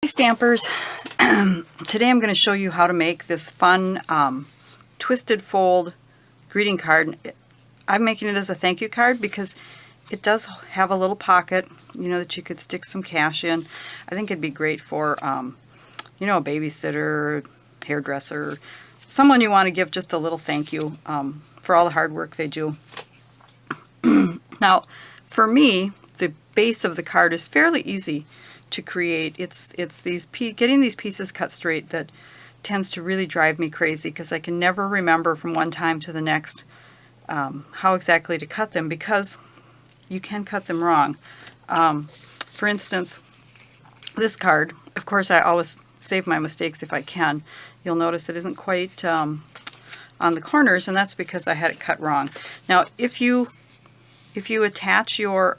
Hi Stampers! Today I'm going to show you how to make this fun twisted fold greeting card. I'm making it as a thank you card because it does have a little pocket, you know, that you could stick some cash in. I think it'd be great for, you know, a babysitter, hairdresser, someone you want to give just a little thank you for all the hard work they do. Now, for me, the base of the card is fairly easy to create. It's getting these pieces cut straight that tends to really drive me crazy because I can never remember from one time to the next how exactly to cut them, because you can cut them wrong. For instance, this card, of course I always save my mistakes if I can. You'll notice it isn't quite on the corners, and that's because I had it cut wrong. Now if you attach your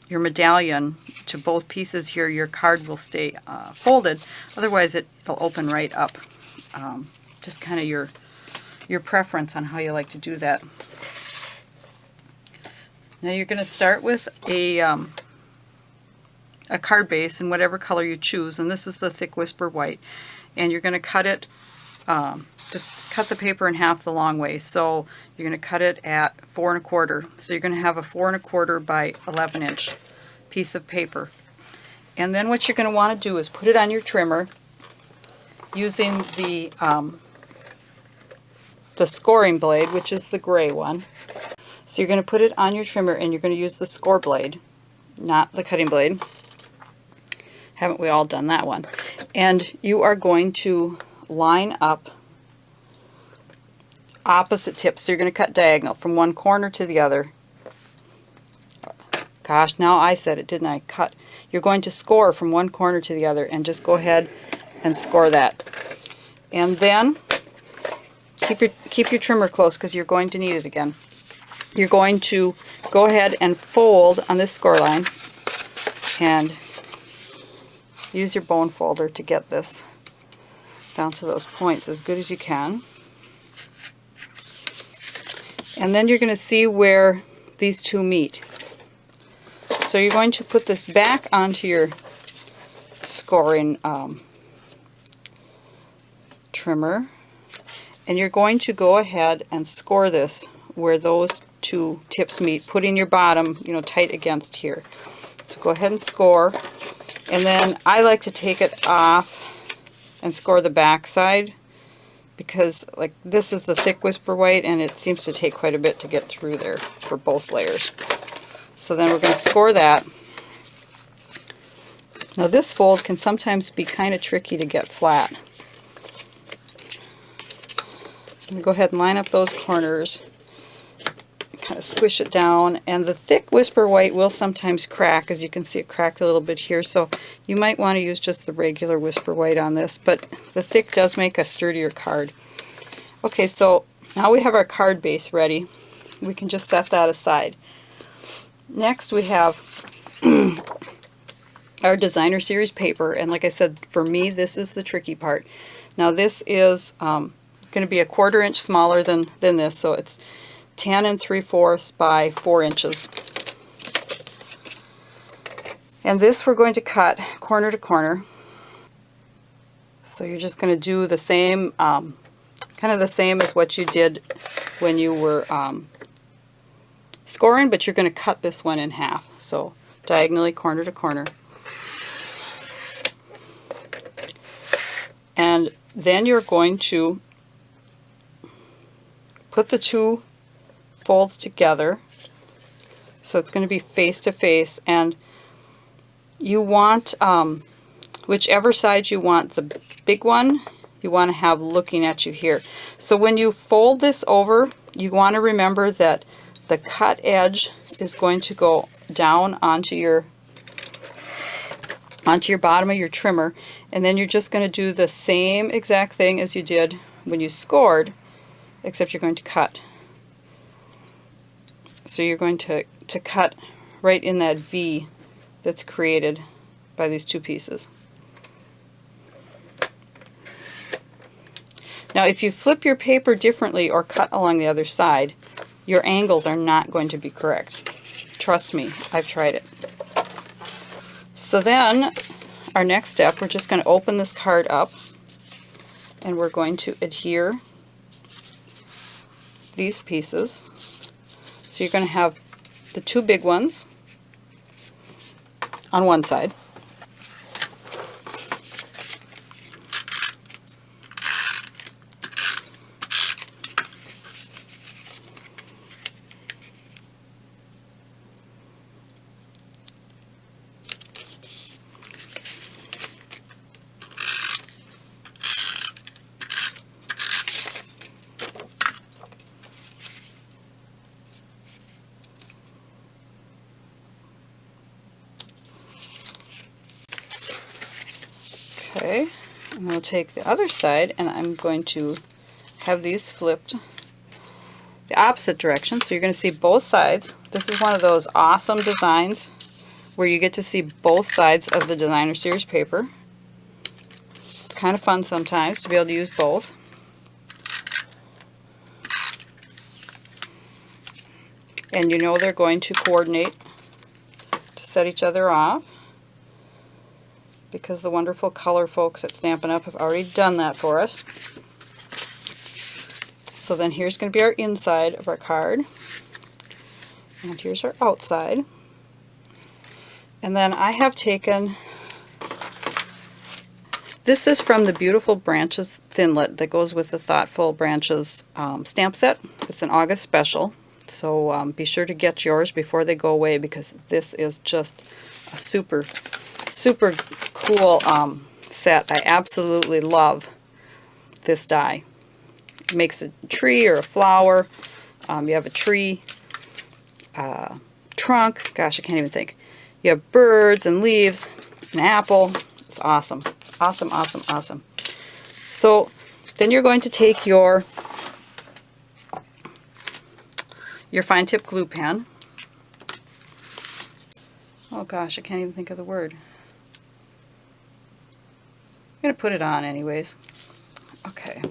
medallion to both pieces here, your card will stay folded. Otherwise it'll open right up. Just kind of your preference on how you like to do that. Now you're going to start with a card base in whatever color you choose, and this is the Thick Whisper White. And you're going to cut it, just cut the paper in half the long way. So you're going to cut it at 4 1/4. So you're going to have a 4 1/4 by 11 inch piece of paper. And then what you're going to want to do is put it on your trimmer using the scoring blade, which is the gray one. So you're going to put it on your trimmer and you're going to use the score blade, not the cutting blade. Haven't we all done that one? And you are going to line up opposite tips. So you're going to cut diagonal from one corner to the other. Gosh, now I said it, didn't I? Cut. You're going to score from one corner to the other, and just go ahead and score that. And then keep your trimmer close because you're going to need it again. You're going to go ahead and fold on this score line and use your bone folder to get this down to those points as good as you can. And then you're going to see where these two meet. So you're going to put this back onto your scoring trimmer, and you're going to go ahead and score this where those two tips meet, putting your bottom, you know, tight against here. So go ahead and score, and then I like to take it off and score the back side, because like this is the Thick Whisper White and it seems to take quite a bit to get through there for both layers. So then we're going to score that. Now this fold can sometimes be kind of tricky to get flat. So I'm going to go ahead and line up those corners, kind of squish it down, and the Thick Whisper White will sometimes crack. As you can see, it cracked a little bit here, so you might want to use just the regular Whisper White on this, but the thick does make a sturdier card. Okay, so now we have our card base ready. We can just set that aside. Next we have our Designer Series paper, and like I said, for me this is the tricky part. Now this is going to be a 1/4 inch smaller than this, so it's 10 3/4 by 4 inches. And this we're going to cut corner to corner. So you're just going to do the same, kind of the same as what you did when you were scoring, but you're going to cut this one in half. So diagonally, corner to corner. And then you're going to put the two folds together, so it's going to be face to face, and you want whichever side you want, the big one you want to have looking at you here. So when you fold this over, you want to remember that the cut edge is going to go down onto your bottom of your trimmer, and then you're just going to do the same exact thing as you did when you scored, except you're going to cut. So you're going to cut right in that V that's created by these two pieces. Now if you flip your paper differently or cut along the other side, your angles are not going to be correct. Trust me, I've tried it. So then our next step, we're just going to open this card up and we're going to adhere these pieces. So you're going to have the two big ones on one side. Okay, and I'll take the other side and I'm going to have these flipped the opposite direction, so you're going to see both sides. This is one of those awesome designs where you get to see both sides of the Designer Series paper. It's kind of fun sometimes to be able to use both. And you know they're going to coordinate to set each other off, because the wonderful color folks at Stampin' Up! Have already done that for us. So then here's going to be our inside of our card, and here's our outside. And then I have taken, this is from the Beautiful Branches Thinlet that goes with the Thoughtful Branches stamp set. It's an August special, so be sure to get yours before they go away, because this is just a super cool set. I absolutely love this die. It makes a tree or a flower. You have a tree, trunk. Gosh, I can't even think. You have birds and leaves, an apple. It's awesome. Awesome, awesome, awesome. So then you're going to take your fine tip glue pen. Oh gosh, I can't even think of the word. I'm going to put it on anyways. Okay.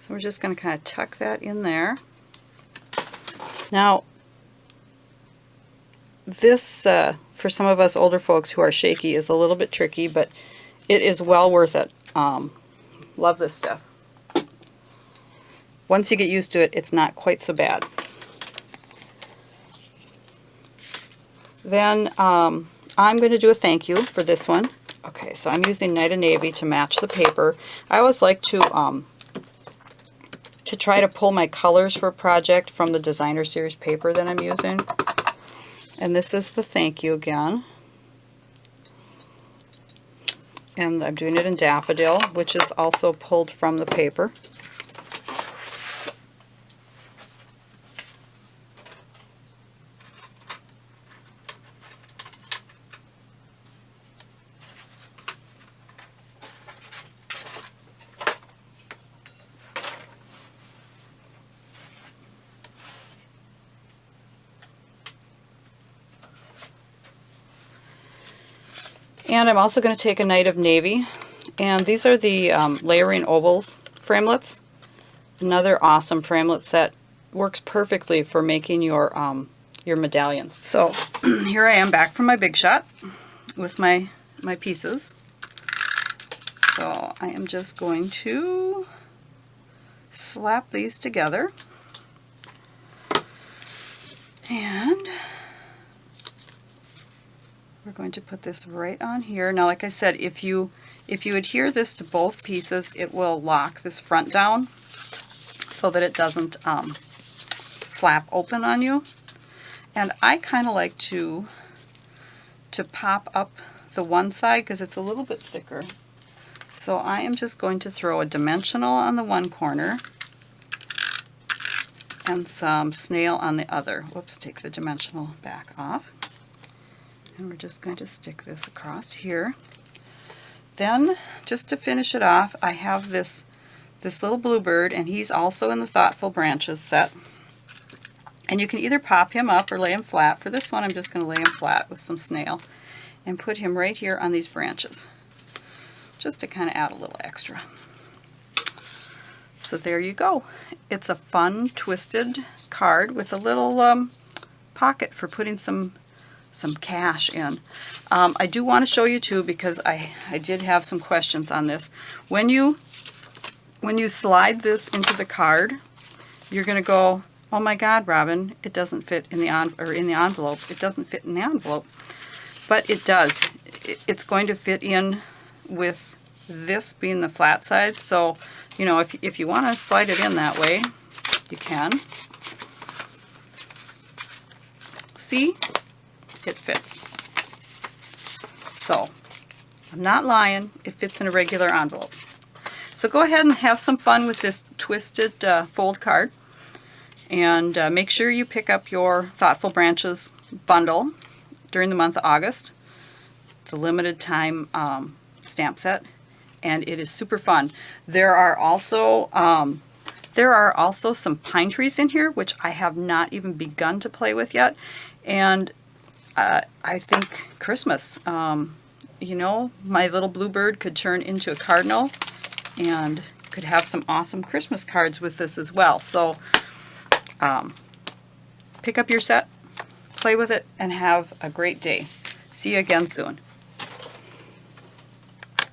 So we're just going to kind of tuck that in there. Now, this, for some of us older folks who are shaky, is a little bit tricky, but it is well worth it. Love this stuff. Once you get used to it, it's not quite so bad. Then I'm going to do a thank you for this one. Okay, so I'm using Night of Navy to match the paper. I always like to try to pull my colors for a project from the Designer Series paper that I'm using. And this is the thank you again. And I'm doing it in Daffodil, which is also pulled from the paper. And I'm also going to take a Night of Navy, and these are the Layering Ovals framelits. Another awesome framelit set. Works perfectly for making your medallions. So here I am back from my Big Shot with my pieces. So I am just going to slap these together, and we're going to put this right on here. Now, like I said, if you adhere this to both pieces, it will lock this front down so that it doesn't flap open on you. And I kind of like to pop up the one side because it's a little bit thicker. So I am just going to throw a dimensional on the one corner and some snail on the other. Whoops, take the dimensional back off. And we're just going to stick this across here. Then, just to finish it off, I have this little bluebird, and he's also in the Thoughtful Branches set. And you can either pop him up or lay him flat. For this one, I'm just going to lay him flat with some snail and put him right here on these branches, just to kind of add a little extra. So there you go. It's a fun twisted card with a little pocket for putting some some cash in. I do want to show you too, because I did have some questions on this. When you slide this into the card, you're going to go, oh my God, Robin, it doesn't fit in the envelope. It doesn't fit in the envelope, but it does. It's going to fit in with this being the flat side. So, you know, if you want to slide it in that way, you can. See, it fits. So, I'm not lying. It fits in a regular envelope. So go ahead and have some fun with this twisted fold card. And make sure you pick up your Thoughtful Branches bundle during the month of August. It's a limited time stamp set, and it is super fun. There are also some pine trees in here, which I have not even begun to play with yet. And I think Christmas, you know, my little bluebird could turn into a cardinal and could have some awesome Christmas cards with this as well. So pick up your set, play with it, and have a great day. See you again soon.